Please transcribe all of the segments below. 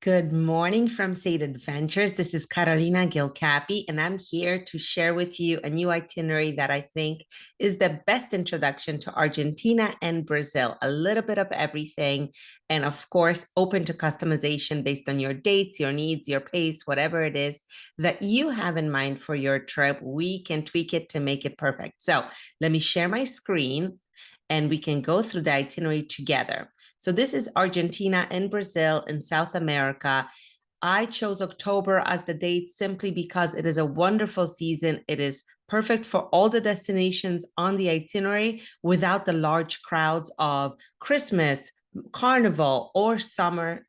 Good morning from State Adventures. This is Carolina Gilcapi, and I'm here to share with you a new itinerary that I think is the best introduction to Argentina and Brazil. A little bit of everything, and of course, open to customization based on your dates, your needs, your pace, whatever it is that you have in mind for your trip. We can tweak it to make it perfect. So let me share my screen and we can go through the itinerary together. So this is Argentina and Brazil in South America. I chose October as the date simply because it is a wonderful season. It is perfect for all the destinations on the itinerary without the large crowds of Christmas, Carnival, or summer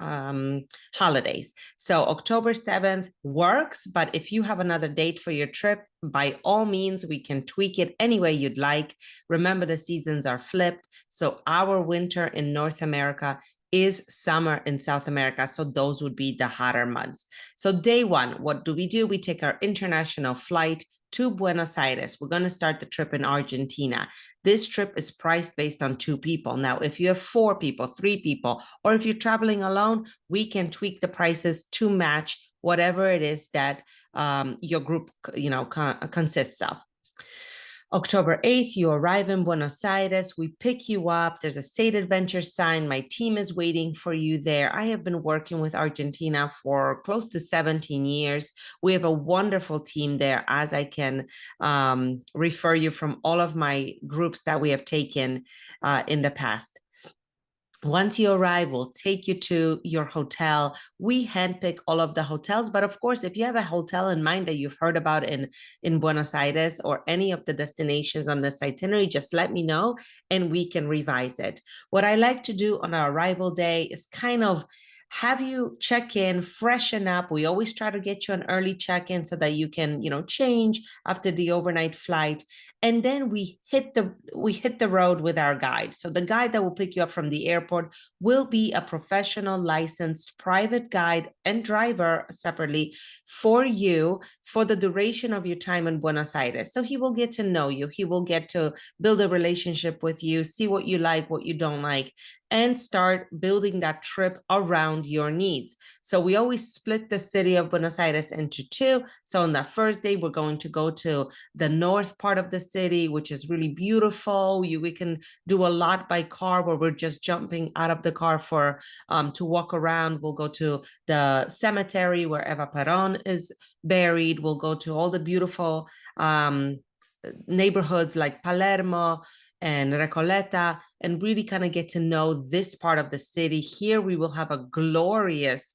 holidays. So October 7th works, but if you have another date for your trip, by all means, we can tweak it any way you'd like. Remember, the seasons are flipped. So our winter in North America is summer in South America. So those would be the hotter months. So day one, what do? We take our international flight to Buenos Aires. We're going to start the trip in Argentina. This trip is priced based on 2 people. Now, if you have 4 people, 3 people, or if you're traveling alone, we can tweak the prices to match whatever it is that your group, consists of. October 8th, you arrive in Buenos Aires. We pick you up. There's a State Adventure sign. My team is waiting for you there. I have been working with Argentina for close to 17 years. We have a wonderful team there, as I can refer you from all of my groups that we have taken in the past. Once you arrive, we'll take you to your hotel. We handpick all of the hotels, but of course, if you have a hotel in mind that you've heard about in Buenos Aires or any of the destinations on this itinerary, just let me know and we can revise it. What I like to do on our arrival day is kind of have you check in, freshen up. We always try to get you an early check-in so that you can, change after the overnight flight. And then we hit the road with our guide. So the guide that will pick you up from the airport will be a professional licensed private guide and driver separately for you for the duration of your time in Buenos Aires. So he will get to know you. He will get to build a relationship with you, see what you like, what you don't like, and start building that trip around your needs. So we always split the city of Buenos Aires into 2. So on that first day, we're going to go to the north part of the city, which is really beautiful. We can do a lot by car where we're just jumping out of the car for to walk around. We'll go to the cemetery where Eva Perón is buried. We'll go to all the beautiful neighborhoods like Palermo and Recoleta, and really kind of get to know this part of the city. Here we will have a glorious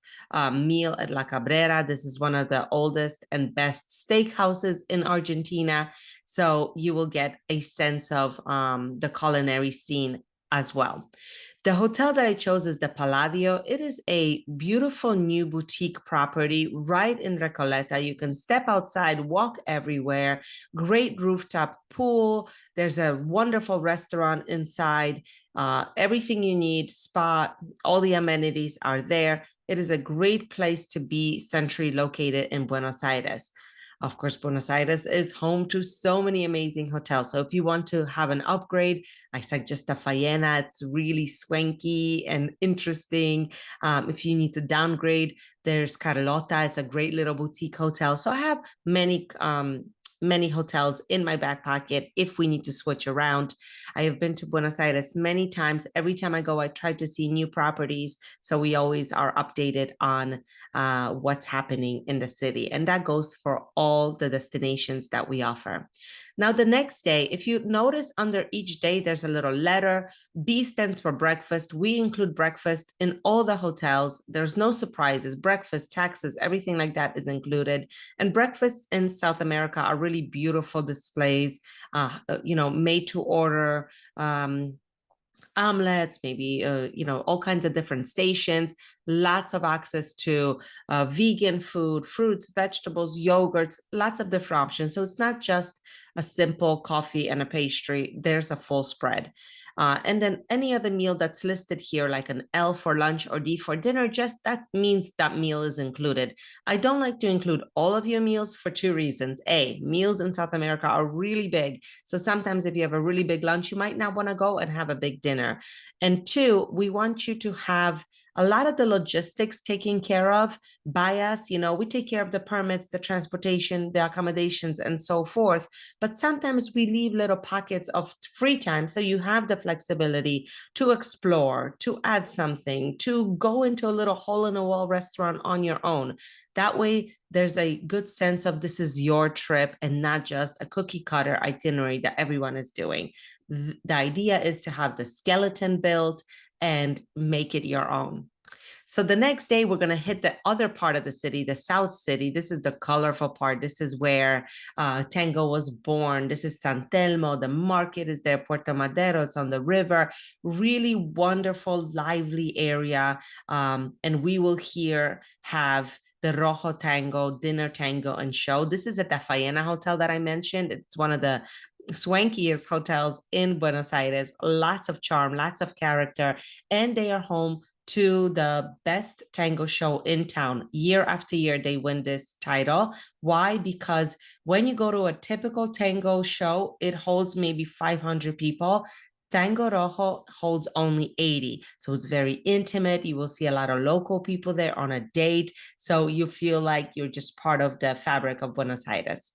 meal at La Cabrera. This is one of the oldest and best steakhouses in Argentina. So you will get a sense of the culinary scene as well. The hotel that I chose is the Palladio. It is a beautiful new boutique property right in Recoleta. You can step outside, walk everywhere, great rooftop pool. There's a wonderful restaurant inside. Everything you need, spa, all the amenities are there. It is a great place to be centrally located in Buenos Aires. Of course, Buenos Aires is home to so many amazing hotels. So if you want to have an upgrade, I suggest the Faena. It's really swanky and interesting. If you need to downgrade, there's Carlota. It's a great little boutique hotel. So I have many hotels in my back pocket if we need to switch around. I have been to Buenos Aires many times. Every time I go, I try to see new properties. So we always are updated on what's happening in the city. And that goes for all the destinations that we offer. Now, the next day, if you notice under each day, there's a little letter. B stands for breakfast. We include breakfast in all the hotels. There's no surprises. Breakfast, taxes, everything like that is included. And breakfasts in South America are really beautiful displays, made to order, omelets, maybe, all kinds of different stations, lots of access to vegan food, fruits, vegetables, yogurts, lots of different options. So it's not just a simple coffee and a pastry. There's a full spread. And then any other meal that's listed here, like an L for lunch or D for dinner, just that means that meal is included. I don't like to include all of your meals for 2 reasons. A, meals in South America are really big. So sometimes if you have a really big lunch, you might not want to go and have a big dinner. dinner. And two, we want you to have a lot of the logistics taken care of by us. You know, we take care of the permits, the transportation, the accommodations, and so forth. But sometimes we leave little pockets of free time. So you have the flexibility to explore, to add something, to go into a little hole in the wall restaurant on your own. That way, there's a good sense of this is your trip and not just a cookie cutter itinerary that everyone is doing. The idea is to have the skeleton built and make it your own. So the next day, we're going to hit the other part of the city, the South City. This is the colorful part. This is where tango was born. This is San Telmo. The market is there. Puerto Madero, it's on the river. Really wonderful, lively area. And we will here have the Rojo Tango, dinner tango, and show. This is at the Faena Hotel that I mentioned. It's one of the swankiest hotels in Buenos Aires. Lots of charm, lots of character, and they are home to the best tango show in town. Year after year, they win this title. Why? Because when you go to a typical tango show, it holds maybe 500 people. Tango Rojo holds only 80. So it's very intimate. You will see a lot of local people there on a date. So you feel like you're just part of the fabric of Buenos Aires.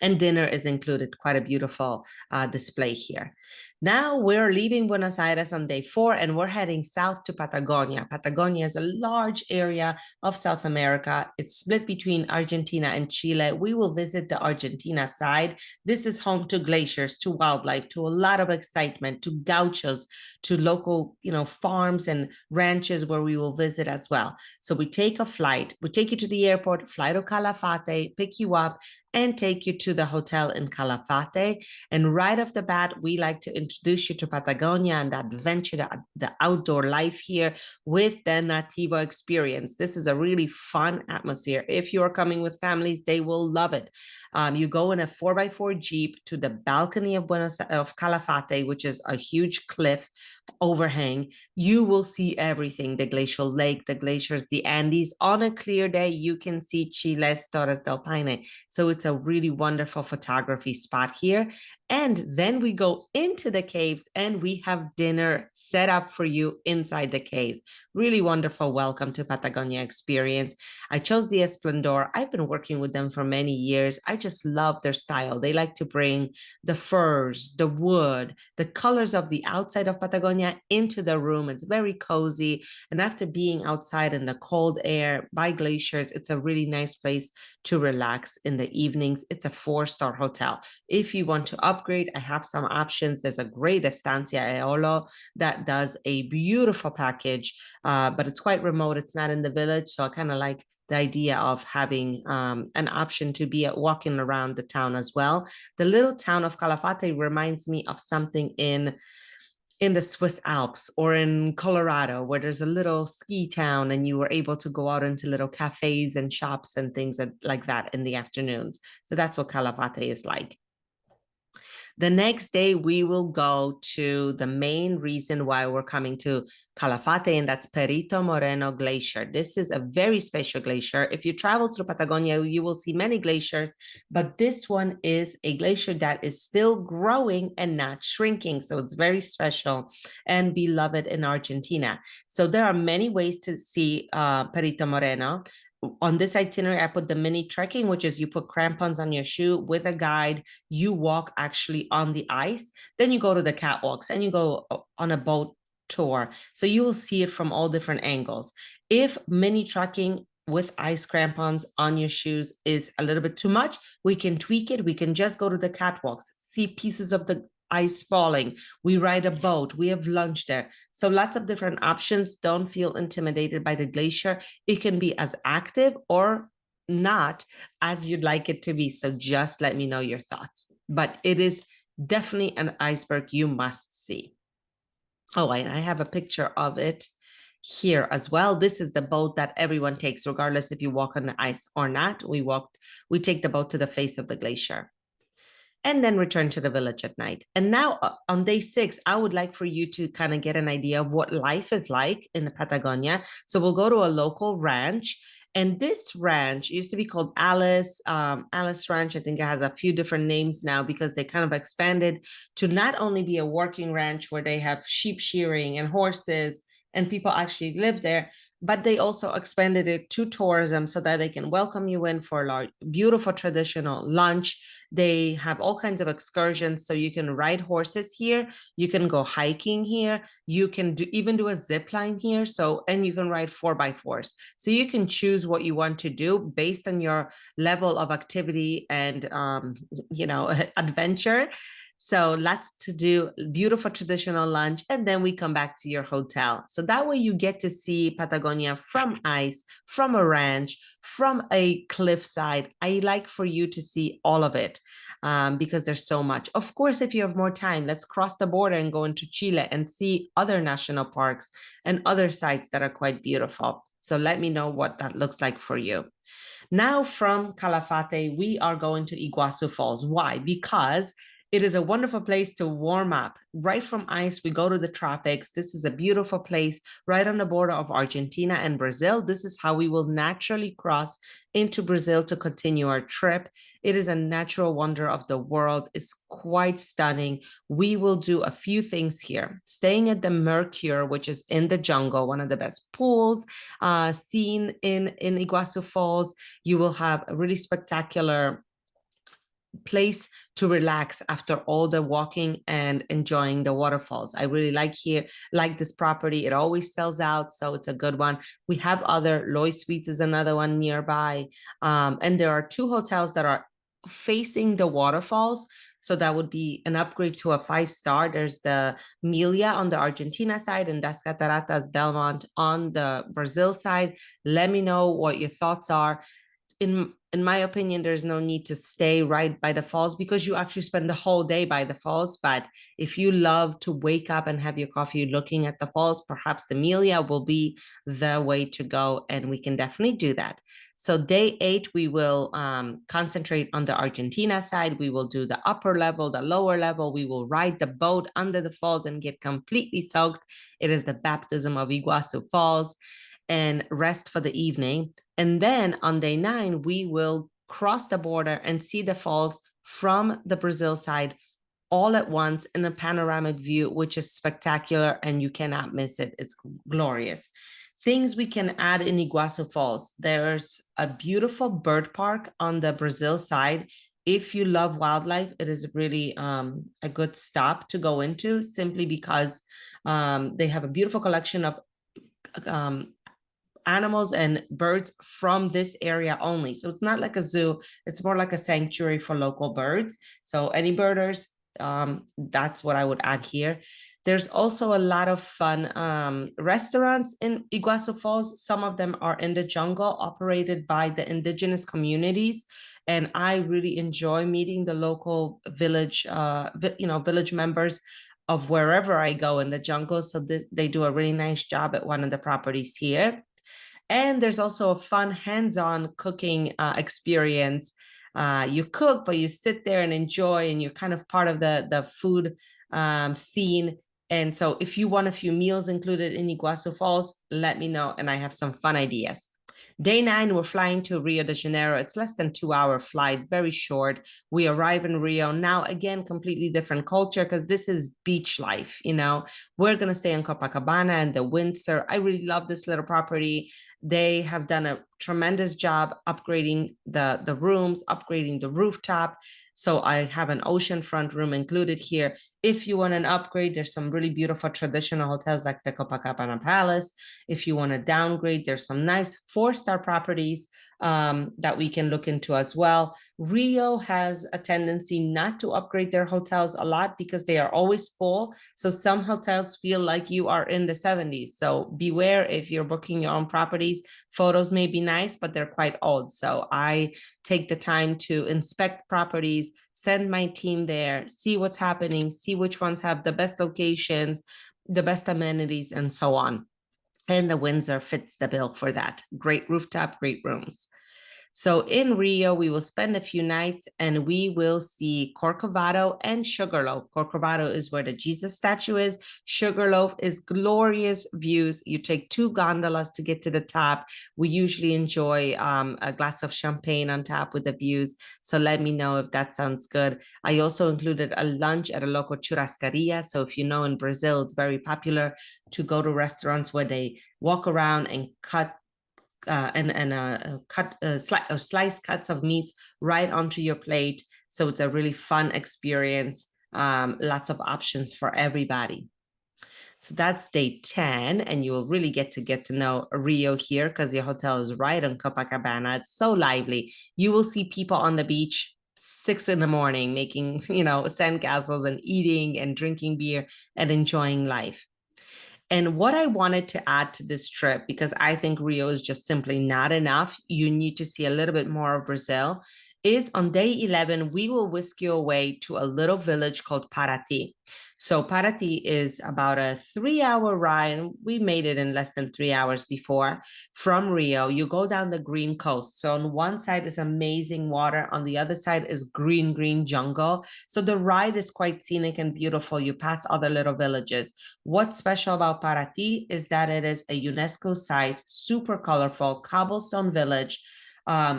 And dinner is included. Quite a beautiful display here. Now we're leaving Buenos Aires on day 4 and we're heading south to Patagonia. Patagonia is a large area of South America. It's split between Argentina and Chile. We will visit the Argentina side. This is home to glaciers, to wildlife, to a lot of excitement, to gauchos, to local, farms and ranches where we will visit as well. So we take a flight, we take you to the airport, fly to Calafate, pick you up, and take you to the hotel in Calafate. And right off the bat, we like to introduce you to Patagonia and the adventure, the outdoor life here with the Nativo experience. This is a really fun atmosphere. If you are coming with families, they will love it. You go in a 4x4 Jeep to the balcony of Calafate, which is a huge cliff overhang. You will see everything, the glacial lake, the glaciers, the Andes. On a clear day, you can see Chile's Torres del Paine. So it's a really wonderful photography spot here. And then we go into the caves and we have dinner set up for you inside the cave. Really wonderful welcome to Patagonia experience. I chose the Esplendor. I've been working with them for many years. I just love their style. They like to bring the furs, the wood, the colors of the outside of Patagonia into the room. It's very cozy. And after being outside in the cold air by glaciers, it's a really nice place to relax in the evenings. It's a 4-star hotel. If you want to upgrade, I have some options. There's a great Estancia Eolo that does a beautiful package, but it's quite remote. It's not in the village. So I kind of like the idea of having an option to be walking around the town as well. The little town of Calafate reminds me of something in the Swiss Alps or in Colorado, where there's a little ski town and you were able to go out into little cafes and shops and things like that in the afternoons. So that's what Calafate is like. The next day, we will go to the main reason why we're coming to Calafate, and that's Perito Moreno Glacier. This is a very special glacier. If you travel through Patagonia, you will see many glaciers, but this one is a glacier that is still growing and not shrinking. So it's very special and beloved in Argentina. So there are many ways to see Perito Moreno. On this itinerary, I put the mini trekking, which is you put crampons on your shoe with a guide. You walk actually on the ice. Then you go to the catwalks and you go on a boat tour. So you will see it from all different angles. If mini trekking with ice crampons on your shoes is a little bit too much, we can tweak it. We can just go to the catwalks, see pieces of the ice falling. We ride a boat. We have lunch there. So lots of different options. Don't feel intimidated by the glacier. It can be as active or not as you'd like it to be. So just let me know your thoughts. But it is definitely an iceberg you must see. Oh, and I have a picture of it here as well. This is the boat that everyone takes, regardless if you walk on the ice or not. We take the boat to the face of the glacier. and then return to the village at night. And now on day 6, I would like for you to kind of get an idea of what life is like in Patagonia. So we'll go to a local ranch. And this ranch used to be called Alice Ranch. I think it has a few different names now because they kind of expanded to not only be a working ranch where they have sheep shearing and horses and people actually live there, but they also expanded it to tourism so that they can welcome you in for a beautiful traditional lunch. They have all kinds of excursions, so you can ride horses here, you can go hiking here, you can even do a zip line here. So, and you can ride 4x4s. So you can choose what you want to do based on your level of activity and adventure. So lots to do, beautiful traditional lunch, and then we come back to your hotel. So that way you get to see Patagonia from ice, from a ranch, from a cliffside. I like for you to see all of it because there's so much. Of course, if you have more time, let's cross the border and go into Chile and see other national parks and other sites that are quite beautiful. So let me know what that looks like for you. Now from Calafate, we are going to Iguazu Falls. Why? Because it is a wonderful place to warm up. Right from ice, we go to the tropics. This is a beautiful place right on the border of Argentina and Brazil. This is how we will naturally cross into Brazil to continue our trip. It is a natural wonder of the world. It's quite stunning. We will do a few things here. Staying at the Mercure, which is in the jungle, one of the best pools seen in Iguazu Falls. You will have a really spectacular place to relax after all the walking and enjoying the waterfalls. I really like this property. It always sells out, so it's a good one. We have other Loy Suites is another one nearby, and there are 2 hotels that are facing the waterfalls, so that would be an upgrade to a 5-star. There's the Milia on the Argentina side and Das Cataratas Belmont on the Brazil side. Let me know what your thoughts are. In my opinion, there's no need to stay right by the falls because you actually spend the whole day by the falls. But if you love to wake up and have your coffee looking at the falls, perhaps the Milia will be the way to go, and we can definitely do that. So day 8, we will concentrate on the Argentina side. We will do the upper level, the lower level. We will ride the boat under the falls and get completely soaked. It is the baptism of Iguazu Falls, and rest for the evening. And then on day 9, we will cross the border and see the falls from the Brazil side all at once in a panoramic view, which is spectacular and you cannot miss it. It's glorious. Things we can add in Iguazu Falls. There's a beautiful bird park on the Brazil side. If you love wildlife, it is really a good stop to go into simply because they have a beautiful collection of animals and birds from this area only. So it's not like a zoo, it's more like a sanctuary for local birds. So any birders, that's what I would add here. There's also a lot of fun restaurants in Iguazu Falls. Some of them are in the jungle, operated by the indigenous communities. And I really enjoy meeting the local village, village members of wherever I go in the jungle. So they do a really nice job at one of the properties here. And there's also a fun hands-on cooking experience. You cook, but you sit there and enjoy, and you're kind of part of the food scene. And so if you want a few meals included in Iguazu Falls, let me know, and I have some fun ideas. Day 9, we're flying to Rio de Janeiro. It's less than 2-hour flight, very short. We arrive in Rio. Now, again, completely different culture because this is beach life, We're going to stay in Copacabana and the Windsor. I really love this little property. They have done a tremendous job upgrading the rooms, upgrading the rooftop. So I have an oceanfront room included here. If you want an upgrade, there's some really beautiful traditional hotels like the Copacabana Palace. If you want to downgrade, there's some nice 4-star properties that we can look into as well. Rio has a tendency not to upgrade their hotels a lot because they are always full. So some hotels feel like you are in the 70s. So beware if you're booking your own properties. Photos may be nice, but they're quite old. So I take the time to inspect properties, send my team there, see what's happening, see which ones have the best locations, the best amenities, and so on. And the Windsor fits the bill for that. Great rooftop, great rooms. So in Rio, we will spend a few nights and we will see Corcovado and Sugarloaf. Corcovado is where the Jesus statue is. Sugarloaf is glorious views. You take 2 gondolas to get to the top. We usually enjoy a glass of champagne on top with the views. So let me know if that sounds good. I also included a lunch at a local churrascaria. So if you know, in Brazil, it's very popular to go to restaurants where they walk around and cut slice cuts of meats right onto your plate. So it's a really fun experience. Lots of options for everybody. So that's day 10, and you will really get to know Rio here because your hotel is right on Copacabana. It's so lively. You will see people on the beach 6 in the morning making, sandcastles and eating and drinking beer and enjoying life. And what I wanted to add to this trip, because I think Rio is just simply not enough, you need to see a little bit more of Brazil, is on day 11, we will whisk you away to a little village called Parati. So Parati is about a 3-hour ride. We made it in less than 3 hours before from Rio. You go down the green coast. So on one side is amazing water. On the other side is green jungle. So the ride is quite scenic and beautiful. You pass other little villages. What's special about Parati is that it is a UNESCO site, super colorful, cobblestone village,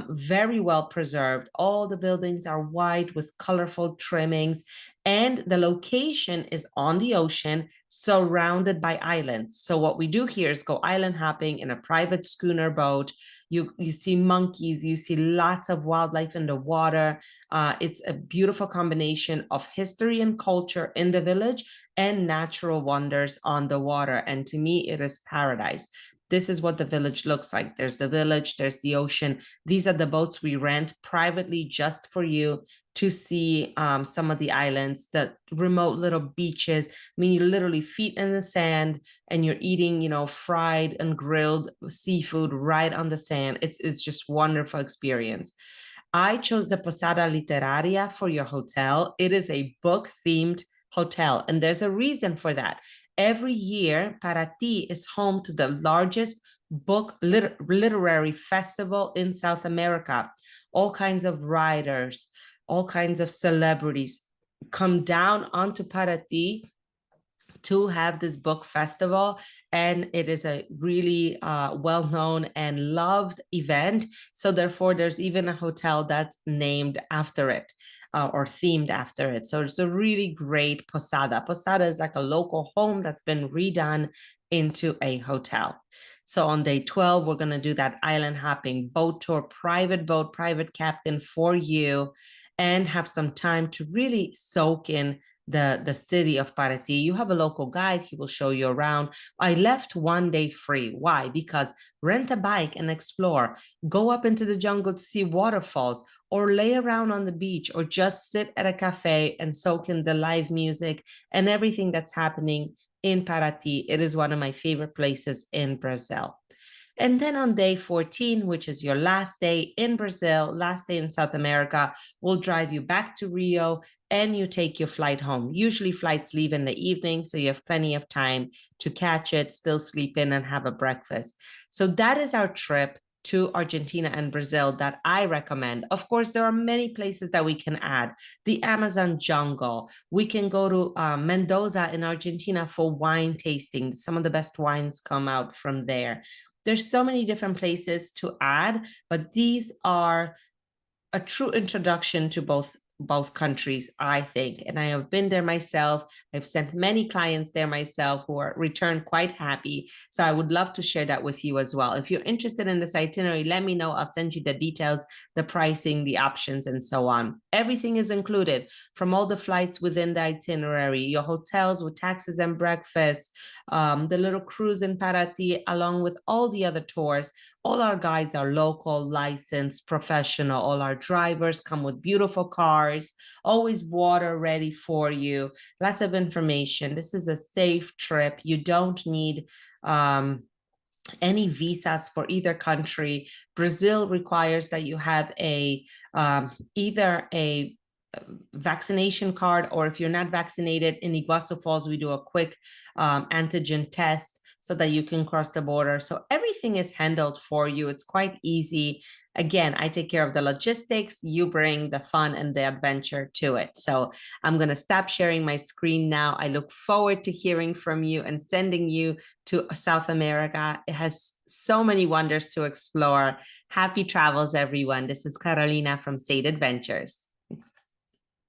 very well preserved. All the buildings are white with colorful trimmings, and the location is on the ocean, surrounded by islands. So what we do here is go island hopping in a private schooner boat. You see monkeys, you see lots of wildlife in the water. It's a beautiful combination of history and culture in the village and natural wonders on the water. And to me, it is paradise. This is what the village looks like. There's the village, there's the ocean. These are the boats we rent privately just for you to see some of the islands, the remote little beaches. I mean, you literally feet in the sand and you're eating, fried and grilled seafood right on the sand. It's just wonderful experience. I chose the Posada Literaria for your hotel. It is a book themed hotel, and there's a reason for that. Every year, Parati is home to the largest literary festival in South America. All kinds of writers, all kinds of celebrities come down onto Parati to have this book festival, and it is a really well-known and loved event. So therefore, there's even a hotel that's named after it or themed after it. So it's a really great posada. Posada is like a local home that's been redone into a hotel. So on day 12, we're going to do that island hopping boat tour, private boat, private captain for you, and have some time to really soak in the city of Parati. You have a local guide. He will show you around. I left one day free. Why? Because rent a bike and explore. Go up into the jungle to see waterfalls, or lay around on the beach, or just sit at a cafe and soak in the live music and everything that's happening in Parati. It is one of my favorite places in Brazil. And then on day 14, which is your last day in Brazil, last day in South America, we'll drive you back to Rio and you take your flight home. Usually flights leave in the evening, so you have plenty of time to catch it, still sleep in and have a breakfast. So that is our trip to Argentina and Brazil that I recommend. Of course, there are many places that we can add. The Amazon jungle. We can go to Mendoza in Argentina for wine tasting. Some of the best wines come out from there. There's so many different places to add, but these are a true introduction to both countries, I think. And I have been there myself. I've sent many clients there myself who are returned quite happy. So I would love to share that with you as well. If you're interested in this itinerary, let me know. I'll send you the details, the pricing, the options, and so on. Everything is included, from all the flights within the itinerary, your hotels with taxis and breakfast, the little cruise in Parati, along with all the other tours. All our guides are local, licensed, professional. All our drivers come with beautiful cars, always water ready for you. Lots of information. This is a safe trip. You don't need any visas for either country. Brazil requires that you have either a vaccination card, or if you're not vaccinated, in Iguazu Falls, we do a quick antigen test so that you can cross the border. So everything is handled for you. It's quite easy. Again, I take care of the logistics. You bring the fun and the adventure to it. So I'm going to stop sharing my screen now. I look forward to hearing from you and sending you to South America. It has so many wonders to explore. Happy travels, everyone. This is Carolina from Sade Adventures.